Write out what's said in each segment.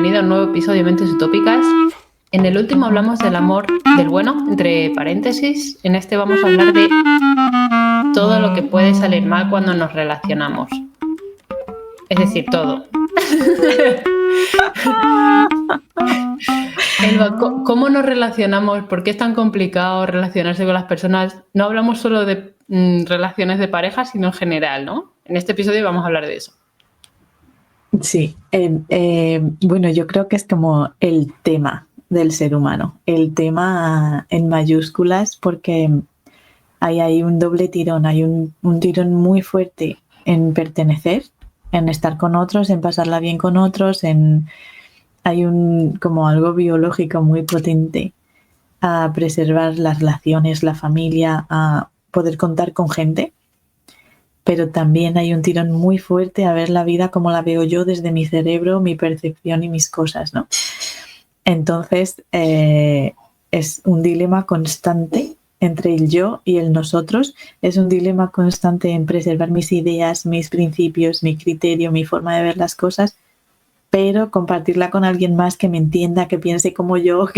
bienvenido a un nuevo episodio de Mentes Utópicas. En el último hablamos del amor del bueno, entre paréntesis. En este vamos a hablar de todo lo que puede salir mal cuando nos relacionamos. Es decir, todo. Elba, ¿cómo nos relacionamos? ¿Por qué es tan complicado relacionarse con las personas? No hablamos solo de relaciones de pareja, sino en general, ¿no? En este episodio vamos a hablar de eso. Sí, bueno, yo creo que es como el tema del ser humano, el tema en mayúsculas, porque hay un doble tirón, hay un tirón muy fuerte en pertenecer, en estar con otros, en pasarla bien con otros, hay como algo biológico muy potente a preservar las relaciones, la familia, a poder contar con gente. Pero también hay un tirón muy fuerte a ver la vida como la veo yo desde mi cerebro, mi percepción y mis cosas, ¿no? Entonces, es un dilema constante entre el yo y el nosotros. Es un dilema constante en preservar mis ideas, mis principios, mi criterio, mi forma de ver las cosas, pero compartirla con alguien más que me entienda, que piense como yo,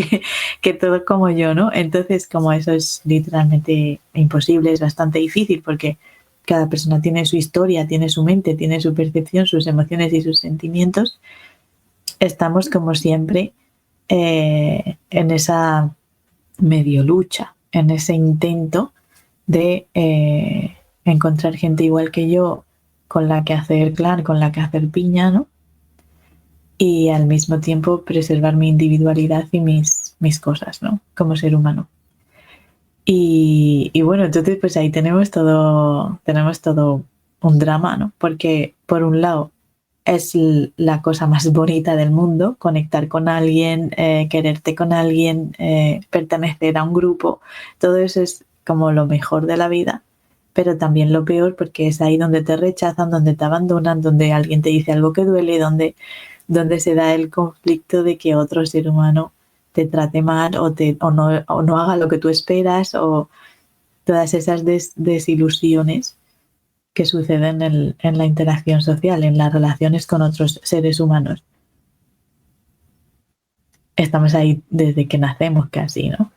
que todo como yo, ¿no? Entonces, como eso es literalmente imposible, es bastante difícil porque cada persona tiene su historia, tiene su mente, tiene su percepción, sus emociones y sus sentimientos. Estamos, como siempre, en esa medio lucha, en ese intento de encontrar gente igual que yo, con la que hacer clan, con la que hacer piña, ¿no? Y al mismo tiempo preservar mi individualidad y mis cosas, ¿no? Como ser humano. Y bueno, entonces pues ahí tenemos todo un drama, ¿no? Porque por un lado es la cosa más bonita del mundo, conectar con alguien, quererte con alguien, pertenecer a un grupo, todo eso es como lo mejor de la vida, pero también lo peor porque es ahí donde te rechazan, donde te abandonan, donde alguien te dice algo que duele, donde se da el conflicto de que otro ser humano te trate mal o no haga lo que tú esperas, o todas esas desilusiones que suceden en la interacción social, en las relaciones con otros seres humanos. Estamos ahí desde que nacemos casi, ¿no?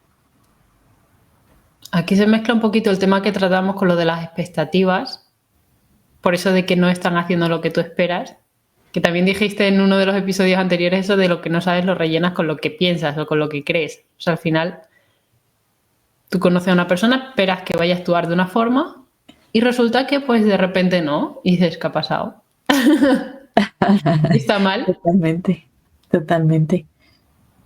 Aquí se mezcla un poquito el tema que tratamos con lo de las expectativas, por eso de que no están haciendo lo que tú esperas, que también dijiste en uno de los episodios anteriores eso de lo que no sabes lo rellenas con lo que piensas o con lo que crees. O sea, al final tú conoces a una persona, esperas que vaya a actuar de una forma y resulta que pues de repente no, y dices, ¿qué ha pasado? ¿Está mal? Totalmente.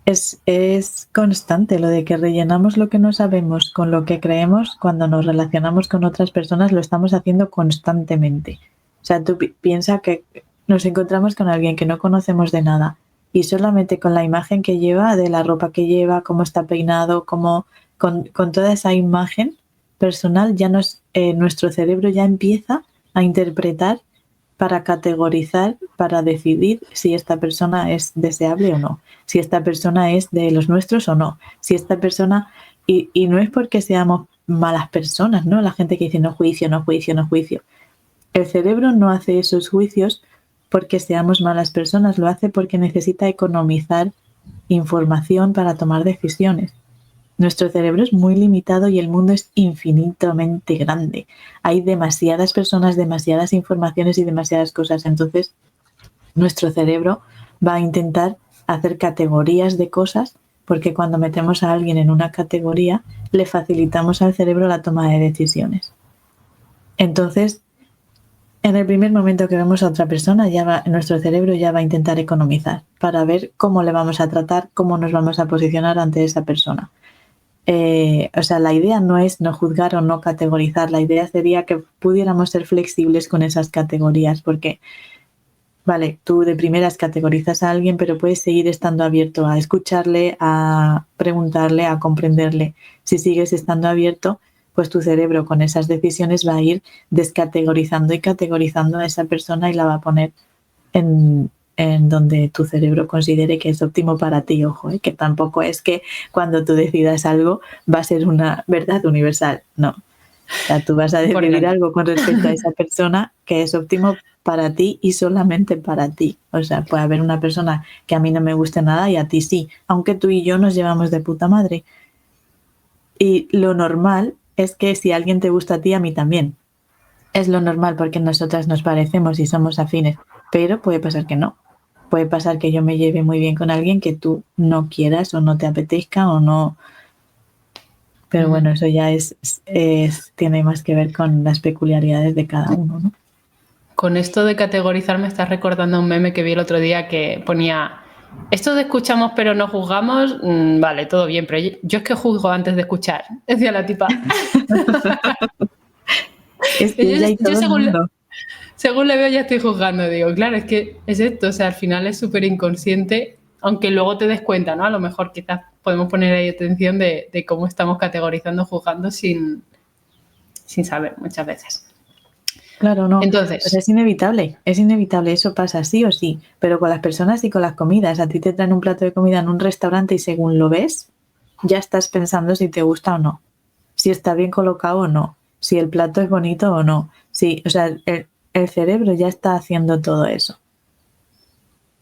Es constante lo de que rellenamos lo que no sabemos con lo que creemos. Cuando nos relacionamos con otras personas lo estamos haciendo constantemente. O sea, tú piensa que nos encontramos con alguien que no conocemos de nada y solamente con la imagen que lleva, de la ropa que lleva, cómo está peinado, con toda esa imagen personal, ya nuestro cerebro ya empieza a interpretar para categorizar, para decidir si esta persona es deseable o no, si esta persona es de los nuestros o no, si esta persona... Y no es porque seamos malas personas, ¿no? La gente que dice no juicio, no juicio, no juicio. El cerebro no hace esos juicios porque seamos malas personas, lo hace porque necesita economizar información para tomar decisiones. Nuestro cerebro es muy limitado y el mundo es infinitamente grande. Hay demasiadas personas, demasiadas informaciones y demasiadas cosas. Entonces, nuestro cerebro va a intentar hacer categorías de cosas, porque cuando metemos a alguien en una categoría, le facilitamos al cerebro la toma de decisiones. Entonces, en el primer momento que vemos a otra persona, nuestro cerebro ya va a intentar economizar para ver cómo le vamos a tratar, cómo nos vamos a posicionar ante esa persona. O sea, la idea no es no juzgar o no categorizar, la idea sería que pudiéramos ser flexibles con esas categorías, porque, vale, tú de primeras categorizas a alguien, pero puedes seguir estando abierto a escucharle, a preguntarle, a comprenderle. Si sigues estando abierto, pues tu cerebro con esas decisiones va a ir descategorizando y categorizando a esa persona y la va a poner en donde tu cerebro considere que es óptimo para ti, ojo, que tampoco es que cuando tú decidas algo va a ser una verdad universal, no. O sea, tú vas a decidir algo con respecto a esa persona que es óptimo para ti y solamente para ti. O sea, puede haber una persona que a mí no me guste nada y a ti sí, aunque tú y yo nos llevamos de puta madre. Y lo normal es que si alguien te gusta a ti, a mí también. Es lo normal porque nosotras nos parecemos y somos afines, pero puede pasar que no. Puede pasar que yo me lleve muy bien con alguien que tú no quieras o no te apetezca o no. Pero bueno, eso ya tiene más que ver con las peculiaridades de cada uno, ¿no? Con esto de categorizar me estás recordando un meme que vi el otro día que ponía: esto de escuchamos pero no juzgamos, vale, todo bien, pero yo es que juzgo antes de escuchar, decía la tipa. Es que ella y todo el mundo. Según le veo ya estoy juzgando, digo, claro, es que es esto, o sea, al final es súper inconsciente, aunque luego te des cuenta, ¿no? A lo mejor quizás podemos poner ahí atención de cómo estamos categorizando, juzgando sin saber muchas veces. Claro, no. Entonces, pues es inevitable, eso pasa sí o sí, pero con las personas y con las comidas. A ti te traen un plato de comida en un restaurante y según lo ves, ya estás pensando si te gusta o no, si está bien colocado o no, si el plato es bonito o no. Sí, o sea, el cerebro ya está haciendo todo eso.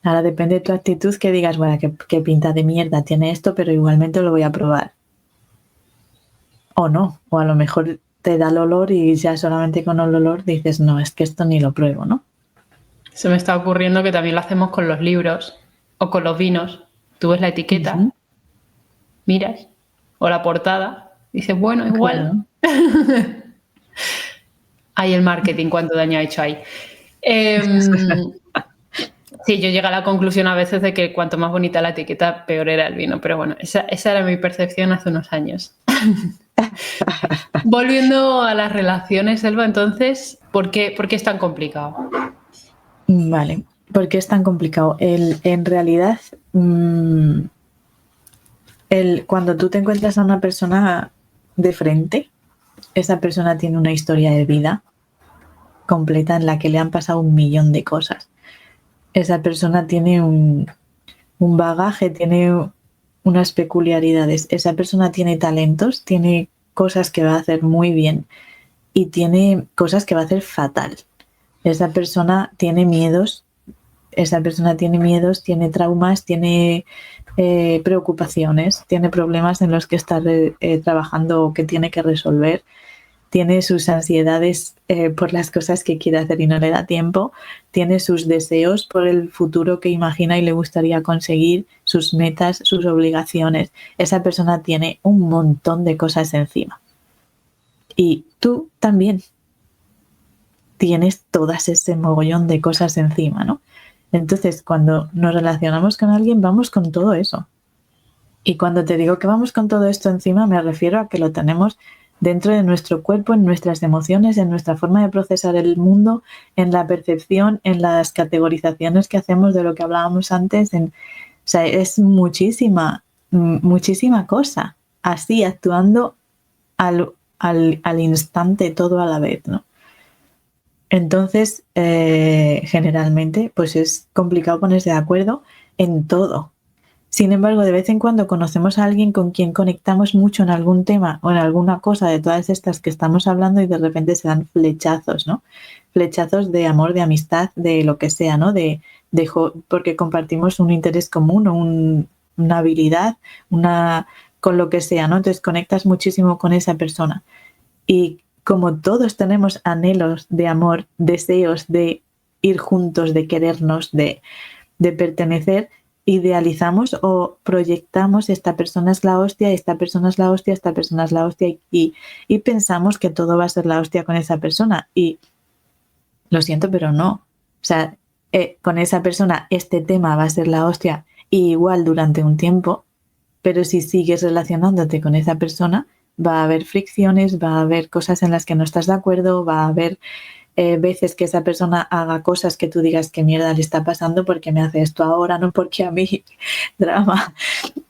Ahora depende de tu actitud que digas, bueno, qué pinta de mierda tiene esto, pero igualmente lo voy a probar. O no, o a lo mejor te da el olor y ya solamente con el olor dices, no, es que esto ni lo pruebo, ¿no? se me está ocurriendo que también lo hacemos con los libros o con los vinos. Tú ves la etiqueta, miras, o la portada, dices, bueno, igual. Claro. Hay el marketing, cuánto daño ha hecho ahí. Sí, yo llego a la conclusión a veces de que cuanto más bonita la etiqueta, peor era el vino. Pero bueno, esa era mi percepción hace unos años. Volviendo a las relaciones, Elba, entonces, ¿por qué es tan complicado? Vale, ¿por qué es tan complicado? En realidad, cuando tú te encuentras a una persona de frente, esa persona tiene una historia de vida completa en la que le han pasado 1.000.000 de cosas. Esa persona tiene un bagaje, tiene unas peculiaridades. Esa persona tiene talentos, tiene cosas que va a hacer muy bien y tiene cosas que va a hacer fatal. Esa persona tiene miedos, tiene traumas, tiene preocupaciones, tiene problemas en los que está trabajando o que tiene que resolver, tiene sus ansiedades por las cosas que quiere hacer y no le da tiempo, tiene sus deseos por el futuro que imagina y le gustaría conseguir, sus metas, sus obligaciones. Esa persona tiene un montón de cosas encima. Y tú también tienes todas ese mogollón de cosas encima, ¿no? Entonces, cuando nos relacionamos con alguien, vamos con todo eso. Y cuando te digo que vamos con todo esto encima, me refiero a que lo tenemos dentro de nuestro cuerpo, en nuestras emociones, en nuestra forma de procesar el mundo, en la percepción, en las categorizaciones que hacemos de lo que hablábamos antes. O sea, es muchísima cosa, así actuando al instante, todo a la vez, ¿no? Entonces, generalmente, pues es complicado ponerse de acuerdo en todo. Sin embargo, de vez en cuando conocemos a alguien con quien conectamos mucho en algún tema o en alguna cosa de todas estas que estamos hablando y de repente se dan flechazos, ¿no? Flechazos de amor, de amistad, de lo que sea, ¿no? Porque compartimos un interés común o una habilidad, con lo que sea, ¿no? Entonces conectas muchísimo con esa persona. Y como todos tenemos anhelos de amor, deseos de ir juntos, de querernos, de pertenecer, idealizamos o proyectamos esta persona es la hostia, esta persona es la hostia, esta persona es la hostia y pensamos que todo va a ser la hostia con esa persona y lo siento, pero no. O sea, con esa persona este tema va a ser la hostia y igual durante un tiempo, pero si sigues relacionándote con esa persona va a haber fricciones, va a haber cosas en las que no estás de acuerdo, va a haber veces que esa persona haga cosas que tú digas qué mierda le está pasando porque me hace esto ahora, no porque a mí, drama.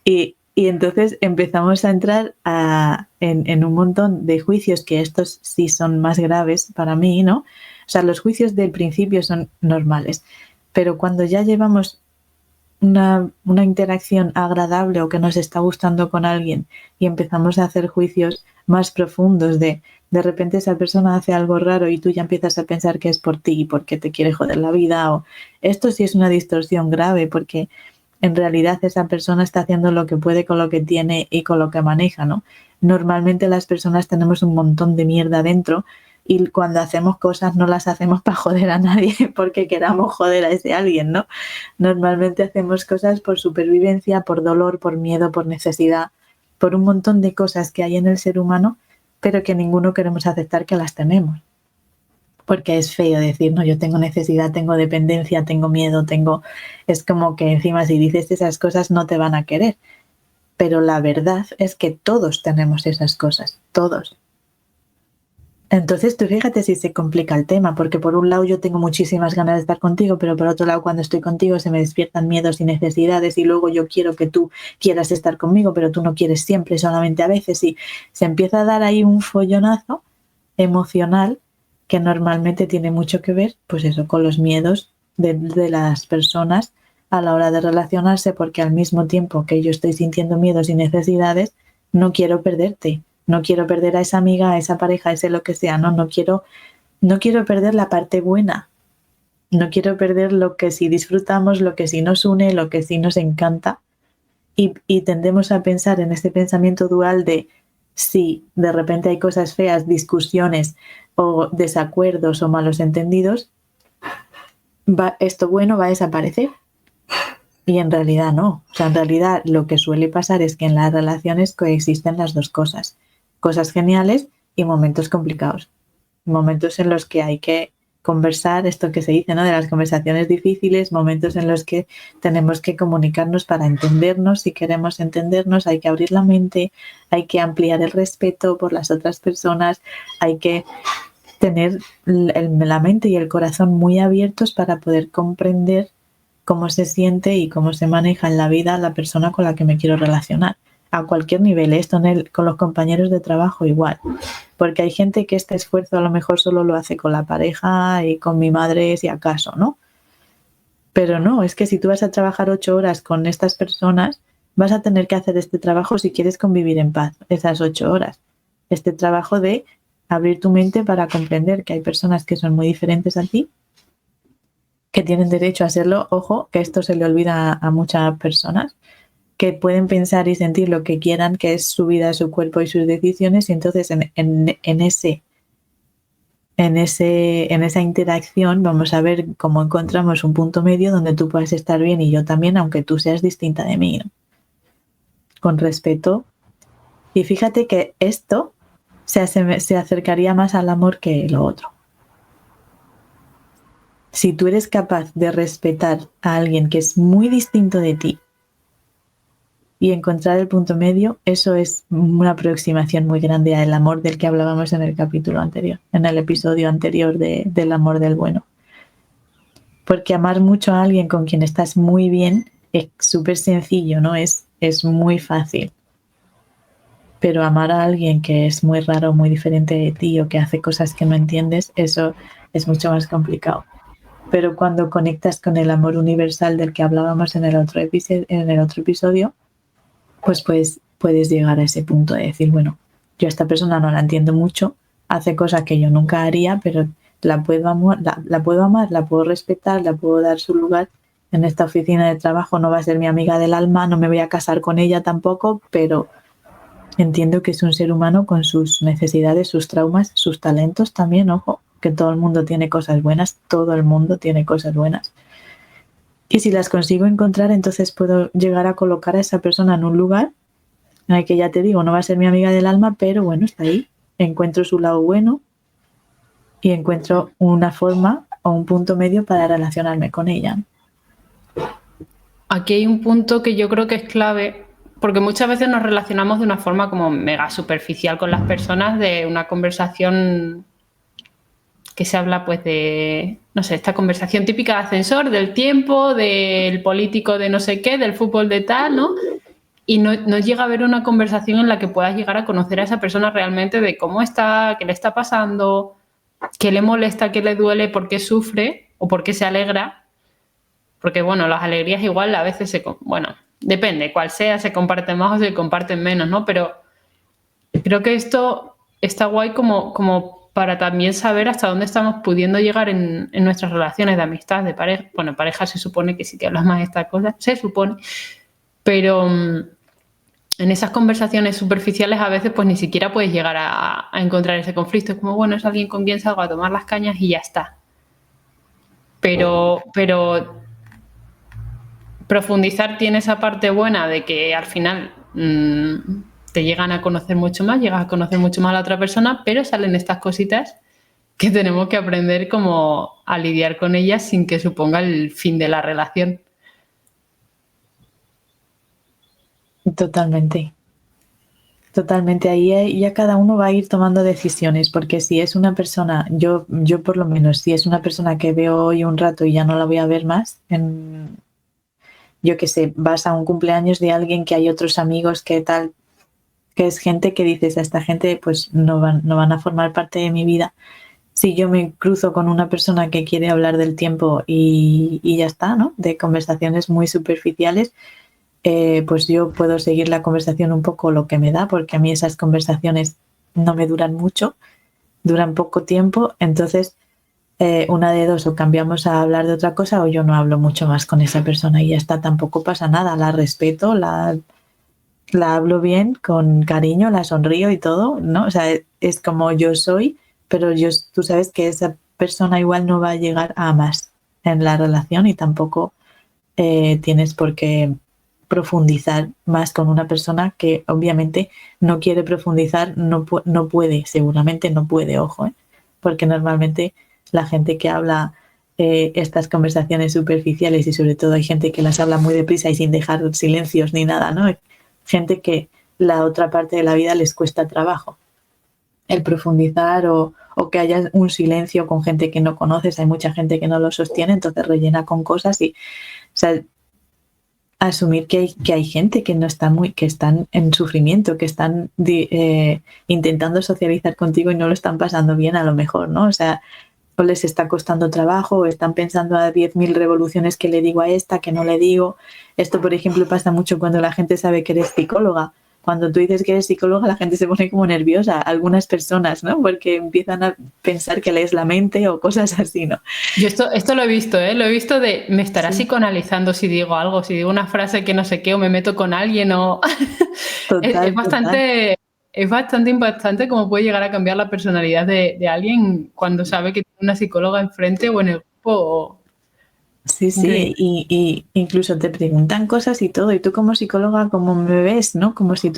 Y entonces empezamos a entrar en un montón de juicios que estos sí son más graves para mí, ¿no? O sea, los juicios del principio son normales, pero cuando ya llevamos una interacción agradable o que nos está gustando con alguien y empezamos a hacer juicios más profundos de De repente esa persona hace algo raro y tú ya empiezas a pensar que es por ti y porque te quiere joder la vida. O esto sí es una distorsión grave, porque en realidad esa persona está haciendo lo que puede con lo que tiene y con lo que maneja, ¿no? Normalmente las personas tenemos un montón de mierda dentro y cuando hacemos cosas no las hacemos para joder a nadie porque queramos joder a ese alguien, ¿no? Normalmente hacemos cosas por supervivencia, por dolor, por miedo, por necesidad, por un montón de cosas que hay en el ser humano, pero que ninguno queremos aceptar que las tenemos. Porque es feo decir, no, yo tengo necesidad, tengo dependencia, tengo miedo, tengo... Es como que encima si dices esas cosas no te van a querer. Pero la verdad es que todos tenemos esas cosas, todos. Entonces tú fíjate si se complica el tema, porque por un lado yo tengo muchísimas ganas de estar contigo, pero por otro lado cuando estoy contigo se me despiertan miedos y necesidades y luego yo quiero que tú quieras estar conmigo, pero tú no quieres siempre, solamente a veces, y se empieza a dar ahí un follonazo emocional que normalmente tiene mucho que ver, pues eso, con los miedos de las personas a la hora de relacionarse, porque al mismo tiempo que yo estoy sintiendo miedos y necesidades, no quiero perderte. No quiero perder a esa amiga, a esa pareja, a ese lo que sea, no quiero perder la parte buena. No quiero perder lo que sí disfrutamos, lo que sí nos une, lo que sí nos encanta. Y tendemos a pensar en este pensamiento dual de si de repente hay cosas feas, discusiones o desacuerdos o malos entendidos, esto bueno va a desaparecer. Y en realidad no. O sea, en realidad lo que suele pasar es que en las relaciones coexisten las dos cosas. Cosas geniales y momentos complicados. Momentos en los que hay que conversar, esto que se dice, ¿no? De las conversaciones difíciles, momentos en los que tenemos que comunicarnos para entendernos. Si queremos entendernos, hay que abrir la mente, hay que ampliar el respeto por las otras personas, hay que tener la mente y el corazón muy abiertos para poder comprender cómo se siente y cómo se maneja en la vida la persona con la que me quiero relacionar. A cualquier nivel, esto con los compañeros de trabajo igual. Porque hay gente que este esfuerzo a lo mejor solo lo hace con la pareja y con mi madre si acaso, ¿no? Pero no, es que si tú vas a trabajar 8 horas con estas personas, vas a tener que hacer este trabajo si quieres convivir en paz, esas 8 horas. Este trabajo de abrir tu mente para comprender que hay personas que son muy diferentes a ti, que tienen derecho a serlo, ojo, que esto se le olvida a muchas personas, que pueden pensar y sentir lo que quieran, que es su vida, su cuerpo y sus decisiones, y entonces en esa interacción vamos a ver cómo encontramos un punto medio donde tú puedas estar bien y yo también, aunque tú seas distinta de mí, ¿no? Con respeto. Y fíjate que esto se acercaría más al amor que lo otro. Si tú eres capaz de respetar a alguien que es muy distinto de ti y encontrar el punto medio, eso es una aproximación muy grande al amor del que hablábamos en el capítulo anterior, en el episodio anterior del amor del bueno. Porque amar mucho a alguien con quien estás muy bien es súper sencillo, ¿no? Es muy fácil. Pero amar a alguien que es muy raro, muy diferente de ti o que hace cosas que no entiendes, eso es mucho más complicado. Pero cuando conectas con el amor universal del que hablábamos en el otro episodio, pues puedes llegar a ese punto de decir, bueno, yo a esta persona no la entiendo mucho, hace cosas que yo nunca haría, pero la puedo amar, la puedo respetar, la puedo dar su lugar. En esta oficina de trabajo no va a ser mi amiga del alma, no me voy a casar con ella tampoco, pero entiendo que es un ser humano con sus necesidades, sus traumas, sus talentos también, ojo, que todo el mundo tiene cosas buenas, todo el mundo tiene cosas buenas. Y si las consigo encontrar, entonces puedo llegar a colocar a esa persona en un lugar en el que, ya te digo, no va a ser mi amiga del alma, pero bueno, está ahí. Encuentro su lado bueno y encuentro una forma o un punto medio para relacionarme con ella. Aquí hay un punto que yo creo que es clave, porque muchas veces nos relacionamos de una forma como mega superficial con las personas, de una conversación que se habla pues de, no sé, esta conversación típica de ascensor, del tiempo, del político de no sé qué, del fútbol de tal, ¿no? Y no llega a haber una conversación en la que puedas llegar a conocer a esa persona realmente de cómo está, qué le está pasando, qué le molesta, qué le duele, por qué sufre o por qué se alegra. Porque, bueno, las alegrías igual a veces bueno, depende, cuál sea, se comparten más o se comparten menos, ¿no? Pero creo que esto está guay como para también saber hasta dónde estamos pudiendo llegar en nuestras relaciones de amistad, de pareja. Bueno, pareja se supone que sí que hablas más de estas cosas, se supone, pero en esas conversaciones superficiales a veces pues ni siquiera puedes llegar a encontrar ese conflicto. Es como, bueno, es alguien con quien salgo a tomar las cañas y ya está. Pero profundizar tiene esa parte buena de que al final te llegan a conocer mucho más, llegas a conocer mucho más a la otra persona, pero salen estas cositas que tenemos que aprender como a lidiar con ellas sin que suponga el fin de la relación. Totalmente. Totalmente, ahí ya cada uno va a ir tomando decisiones, porque si es una persona, yo por lo menos, si es una persona que veo hoy un rato y ya no la voy a ver más, yo qué sé, vas a un cumpleaños de alguien que hay otros amigos que tal, que es gente que dices, a esta gente pues no van a formar parte de mi vida. Si yo me cruzo con una persona que quiere hablar del tiempo y ya está, ¿no? De conversaciones muy superficiales, pues yo puedo seguir la conversación un poco lo que me da, porque a mí esas conversaciones no me duran mucho, duran poco tiempo, entonces una de dos, o cambiamos a hablar de otra cosa o yo no hablo mucho más con esa persona y ya está, tampoco pasa nada, la respeto, la hablo bien, con cariño, la sonrío y todo, ¿no? O sea, es como yo soy, pero tú sabes que esa persona igual no va a llegar a más en la relación y tampoco tienes por qué profundizar más con una persona que obviamente no quiere profundizar, no puede, seguramente no puede, ojo, ¿eh? Porque normalmente la gente que habla estas conversaciones superficiales y sobre todo hay gente que las habla muy deprisa y sin dejar silencios ni nada, ¿no? Gente que la otra parte de la vida les cuesta trabajo. El profundizar o que haya un silencio con gente que no conoces, hay mucha gente que no lo sostiene, entonces rellena con cosas y, o sea, asumir que hay gente que no está que están en sufrimiento, que están intentando socializar contigo y no lo están pasando bien a lo mejor, ¿no? O sea, o les está costando trabajo, o están pensando a 10.000 revoluciones que le digo a esta, que no le digo. Esto, por ejemplo, pasa mucho cuando la gente sabe que eres psicóloga. Cuando tú dices que eres psicóloga, la gente se pone como nerviosa, algunas personas, ¿no? Porque empiezan a pensar que lees la mente o cosas así, ¿no? Yo esto lo he visto, ¿eh? Lo he visto de me estará psicoanalizando si digo algo, si digo una frase que no sé qué, o me meto con alguien, o Total, es bastante impactante cómo puede llegar a cambiar la personalidad de alguien cuando sabe que tiene una psicóloga enfrente o en el grupo. Sí, sí, y incluso te preguntan cosas y todo, y tú como psicóloga, ¿cómo me ves, no? Como si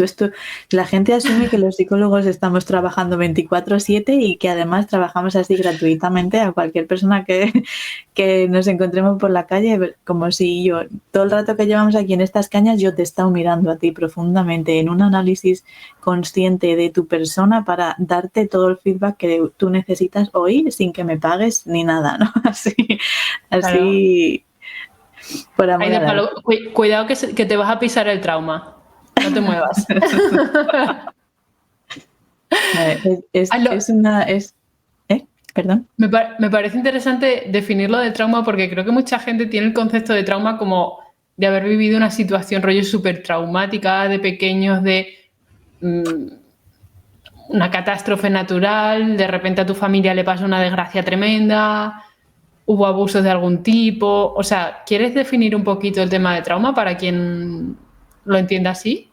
la gente asume que los psicólogos estamos trabajando 24/7 y que además trabajamos así gratuitamente a cualquier persona que nos encontremos por la calle, como si todo el rato que llevamos aquí en estas cañas, yo te he estado mirando a ti profundamente en un análisis consciente de tu persona para darte todo el feedback que tú necesitas oír sin que me pagues ni nada, ¿no? Así, por amor Ay, al arte. cuidado que te vas a pisar el trauma. No te muevas. Perdón. Me parece interesante definirlo de trauma porque creo que mucha gente tiene el concepto de trauma como de haber vivido una situación rollo súper traumática de pequeños, de una catástrofe natural, de repente a tu familia le pasa una desgracia tremenda, hubo abusos de algún tipo. O sea, ¿quieres definir un poquito el tema de trauma para quien lo entienda así?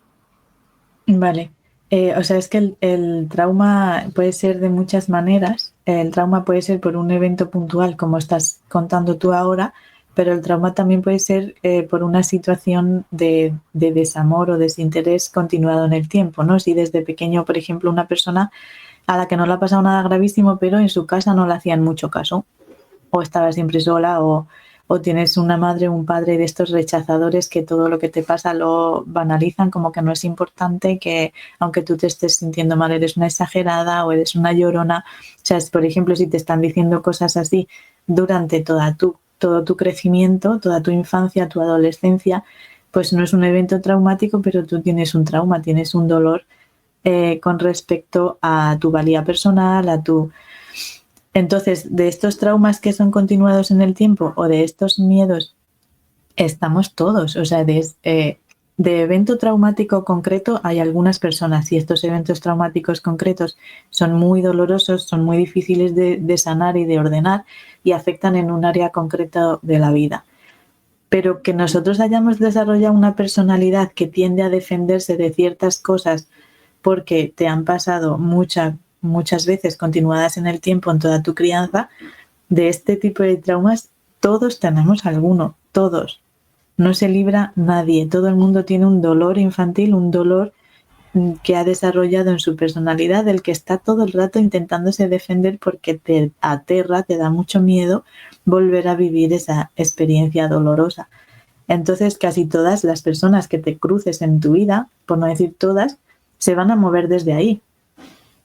Vale. O sea, es que el trauma puede ser de muchas maneras. El trauma puede ser por un evento puntual, como estás contando tú ahora, pero el trauma también puede ser por una situación de desamor o desinterés continuado en el tiempo, ¿no? Si desde pequeño, por ejemplo, una persona a la que no le ha pasado nada gravísimo, pero en su casa no le hacían mucho caso, o estaba siempre sola, o tienes una madre o un padre de estos rechazadores que todo lo que te pasa lo banalizan como que no es importante, que aunque tú te estés sintiendo mal eres una exagerada o eres una llorona. O sea, por ejemplo, si te están diciendo cosas así durante todo tu crecimiento, toda tu infancia, tu adolescencia, pues no es un evento traumático, pero tú tienes un trauma, tienes un dolor con respecto a tu valía personal, Entonces, de estos traumas que son continuados en el tiempo o de estos miedos, estamos todos. O sea, de evento traumático concreto hay algunas personas y estos eventos traumáticos concretos son muy dolorosos, son muy difíciles de sanar y de ordenar y afectan en un área concreta de la vida. Pero que nosotros hayamos desarrollado una personalidad que tiende a defenderse de ciertas cosas porque te han pasado muchas veces continuadas en el tiempo en toda tu crianza, de este tipo de traumas todos tenemos alguno, todos. No se libra nadie, todo el mundo tiene un dolor infantil, un dolor que ha desarrollado en su personalidad, del que está todo el rato intentándose defender porque te aterra, te da mucho miedo volver a vivir esa experiencia dolorosa. Entonces, casi todas las personas que te cruces en tu vida, por no decir todas, se van a mover desde ahí.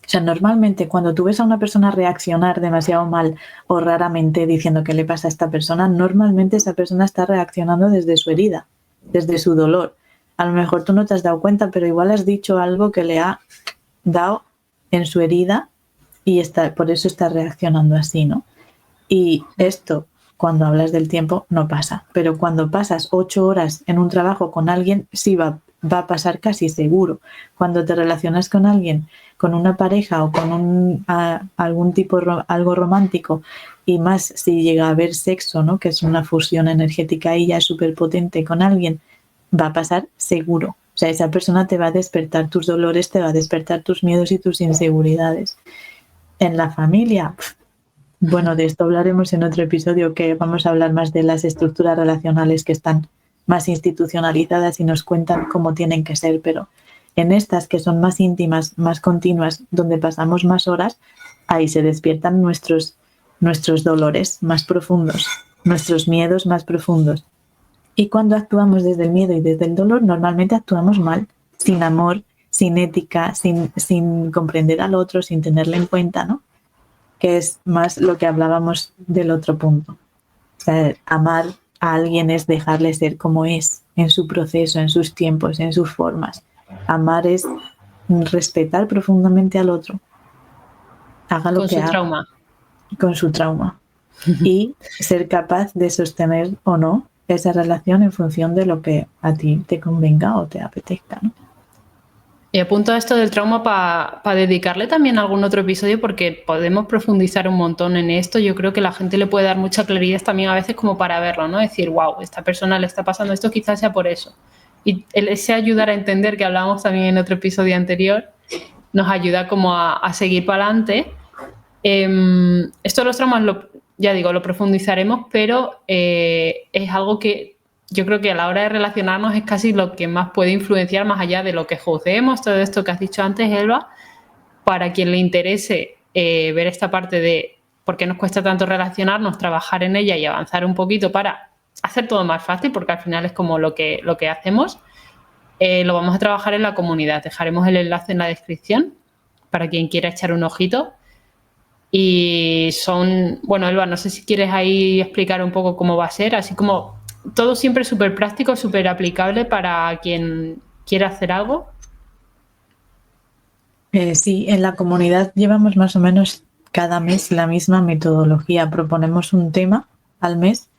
O sea, normalmente cuando tú ves a una persona reaccionar demasiado mal o raramente diciendo qué le pasa a esta persona, normalmente esa persona está reaccionando desde su herida, desde su dolor. A lo mejor tú no te has dado cuenta, pero igual has dicho algo que le ha dado en su herida y por eso está reaccionando así, ¿no? Y esto, cuando hablas del tiempo, no pasa. Pero cuando pasas 8 horas en un trabajo con alguien, sí va a pasar casi seguro. Cuando te relacionas con alguien, con una pareja o con algún tipo, algo romántico, y más si llega a haber sexo, ¿no? Que es una fusión energética y ya es súper potente con alguien, va a pasar seguro. O sea, esa persona te va a despertar tus dolores, te va a despertar tus miedos y tus inseguridades. En la familia, bueno, de esto hablaremos en otro episodio, que vamos a hablar más de las estructuras relacionales que están más institucionalizadas y nos cuentan cómo tienen que ser, pero en estas que son más íntimas, más continuas, donde pasamos más horas, ahí se despiertan nuestros dolores más profundos, nuestros miedos más profundos. Y cuando actuamos desde el miedo y desde el dolor, normalmente actuamos mal, sin amor, sin ética, sin comprender al otro, sin tenerle en cuenta, ¿no? Que es más lo que hablábamos del otro punto. O sea, amar a alguien es dejarle ser como es, en su proceso, en sus tiempos, en sus formas. Amar es respetar profundamente al otro. Haga lo que haga. Trauma. Con su trauma. Y ser capaz de sostener o no esa relación en función de lo que a ti te convenga o te apetezca, ¿no? Y apunto a esto del trauma para dedicarle también a algún otro episodio, porque podemos profundizar un montón en esto. Yo creo que la gente le puede dar mucha claridad también a veces como para verlo, ¿no? Decir, wow, esta persona le está pasando esto, quizás sea por eso. Y ese ayudar a entender, que hablábamos también en otro episodio anterior, nos ayuda como a seguir para adelante. Esto de los traumas, ya digo, lo profundizaremos, pero es algo que yo creo que a la hora de relacionarnos es casi lo que más puede influenciar, más allá de lo que juzguemos, todo esto que has dicho antes, Elba. Para quien le interese ver esta parte de por qué nos cuesta tanto relacionarnos, trabajar en ella y avanzar un poquito para hacer todo más fácil, porque al final es como lo que hacemos, lo vamos a trabajar en la comunidad. Dejaremos el enlace en la descripción para quien quiera echar un ojito. Y bueno, Elba, no sé si quieres ahí explicar un poco cómo va a ser, así como todo siempre súper práctico, súper aplicable para quien quiera hacer algo. Sí, en la comunidad llevamos más o menos cada mes la misma metodología. Proponemos un tema al mes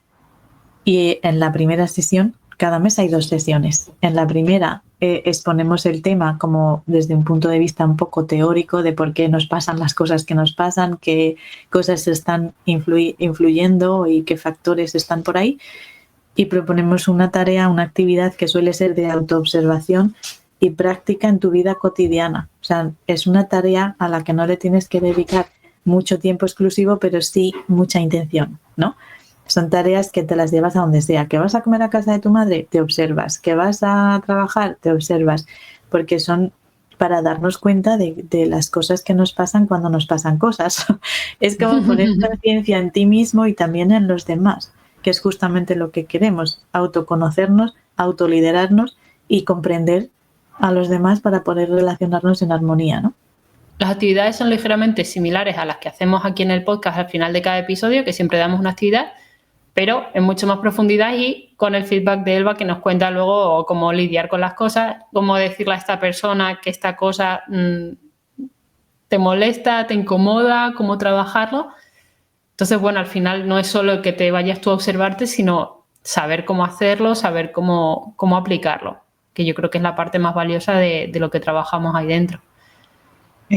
y en la primera sesión, cada mes hay 2 sesiones. En la primera exponemos el tema como desde un punto de vista un poco teórico de por qué nos pasan las cosas que nos pasan, qué cosas están influyendo y qué factores están por ahí. Y proponemos una tarea, una actividad que suele ser de autoobservación y práctica en tu vida cotidiana. O sea, es una tarea a la que no le tienes que dedicar mucho tiempo exclusivo, pero sí mucha intención, ¿no? Son tareas que te las llevas a donde sea. ¿Que vas a comer a casa de tu madre? Te observas. ¿Que vas a trabajar? Te observas. Porque son para darnos cuenta de las cosas que nos pasan cuando nos pasan cosas. Es como poner conciencia en ti mismo y también en los demás, que es justamente lo que queremos, autoconocernos, autoliderarnos y comprender a los demás para poder relacionarnos en armonía, ¿no? Las actividades son ligeramente similares a las que hacemos aquí en el podcast al final de cada episodio, que siempre damos una actividad, pero en mucho más profundidad y con el feedback de Elba, que nos cuenta luego cómo lidiar con las cosas, cómo decirle a esta persona que esta cosa te molesta, te incomoda, cómo trabajarlo. Entonces, bueno, al final no es solo que te vayas tú a observarte, sino saber cómo hacerlo, saber cómo aplicarlo. que yo creo que es la parte más valiosa de lo que trabajamos ahí dentro.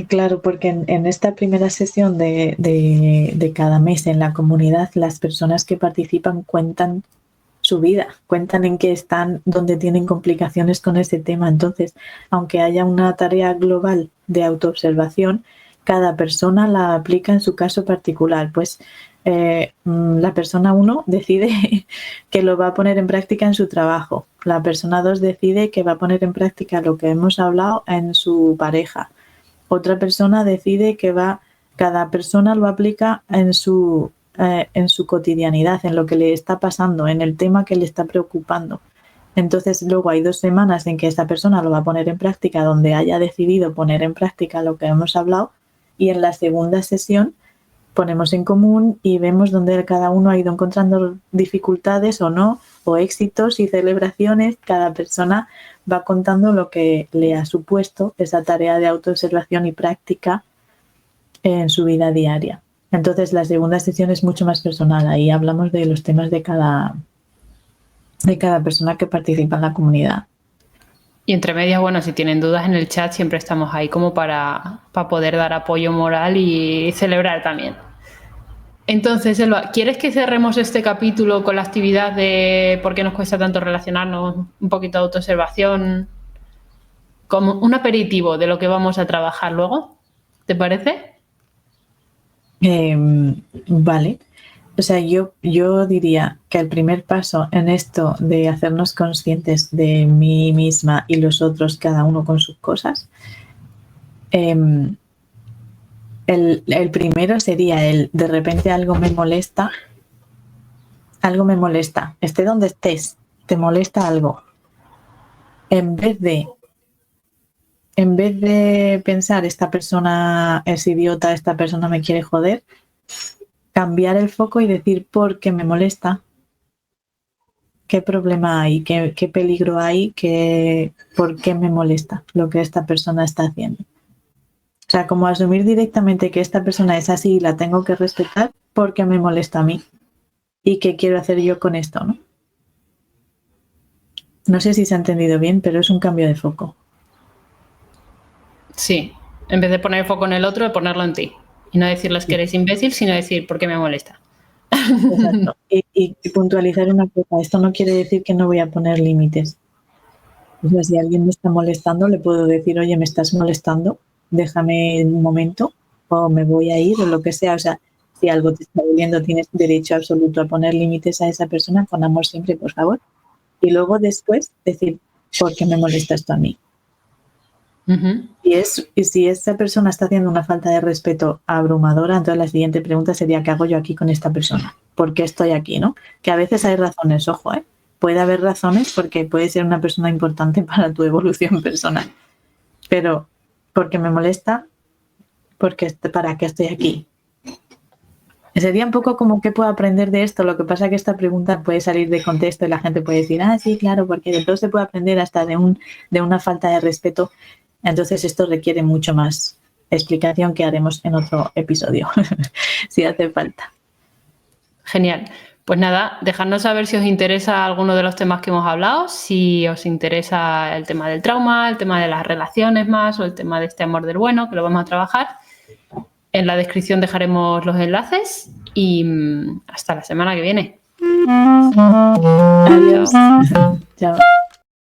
Claro, porque en esta primera sesión de cada mes en la comunidad, las personas que participan cuentan su vida, cuentan en qué están, dónde tienen complicaciones con ese tema. Entonces, aunque haya una tarea global de autoobservación, cada persona la aplica en su caso particular. Pues la persona 1 decide que lo va a poner en práctica en su trabajo. La persona 2 decide que va a poner en práctica lo que hemos hablado en su pareja. Otra persona decide que cada persona lo aplica en su cotidianidad, en lo que le está pasando, en el tema que le está preocupando. Entonces luego hay 2 semanas en que esta persona lo va a poner en práctica donde haya decidido poner en práctica lo que hemos hablado, y en la segunda sesión ponemos en común y vemos dónde cada uno ha ido encontrando dificultades o no, o éxitos y celebraciones. Cada persona va contando lo que le ha supuesto esa tarea de autoobservación y práctica en su vida diaria. Entonces la segunda sesión es mucho más personal. Ahí hablamos de los temas de cada persona que participa en la comunidad. Y entre medias, bueno, si tienen dudas en el chat, siempre estamos ahí como para poder dar apoyo moral y celebrar también. Entonces, Elba, ¿quieres que cerremos este capítulo con la actividad de por qué nos cuesta tanto relacionarnos, un poquito de autoobservación, como un aperitivo de lo que vamos a trabajar luego? ¿Te parece? Vale. O sea, yo diría que el primer paso en esto de hacernos conscientes de mí misma y los otros, cada uno con sus cosas, el primero sería de repente algo me molesta, esté donde estés, te molesta algo. En vez de pensar esta persona es idiota, esta persona me quiere joder, cambiar el foco y decir ¿por qué me molesta? ¿Qué problema hay? ¿Qué peligro hay? ¿Por qué me molesta lo que esta persona está haciendo? O sea, como asumir directamente que esta persona es así y la tengo que respetar porque me molesta a mí. ¿Y qué quiero hacer yo con esto, no? No sé si se ha entendido bien, pero es un cambio de foco. Sí, en vez de poner el foco en el otro, ponerlo en ti. Y no decirles que eres imbécil, sino decir por qué me molesta. Exacto. Y puntualizar una cosa, esto no quiere decir que no voy a poner límites. O sea, si alguien me está molestando, le puedo decir, oye, me estás molestando, déjame un momento, o me voy a ir, o lo que sea. O sea, si algo te está doliendo, tienes derecho absoluto a poner límites a esa persona con amor siempre, por favor. Y luego después decir, ¿por qué me molesta esto a mí? Uh-huh. Y si esa persona está haciendo una falta de respeto abrumadora, entonces la siguiente pregunta sería, ¿qué hago yo aquí con esta persona? ¿Por qué estoy aquí, no? Que a veces hay razones, ojo, puede haber razones porque puede ser una persona importante para tu evolución personal. Pero, ¿por qué me molesta? ¿Para qué estoy aquí? Sería un poco como ¿qué puedo aprender de esto? Lo que pasa es que esta pregunta puede salir de contexto y la gente puede decir, sí, claro, porque de todo se puede aprender hasta de una falta de respeto. Entonces esto requiere mucho más explicación que haremos en otro episodio, si hace falta. Genial. Pues nada, dejadnos saber si os interesa alguno de los temas que hemos hablado, si os interesa el tema del trauma, el tema de las relaciones más o el tema de este amor del bueno, que lo vamos a trabajar. En la descripción dejaremos los enlaces y hasta la semana que viene. Adiós. Chao.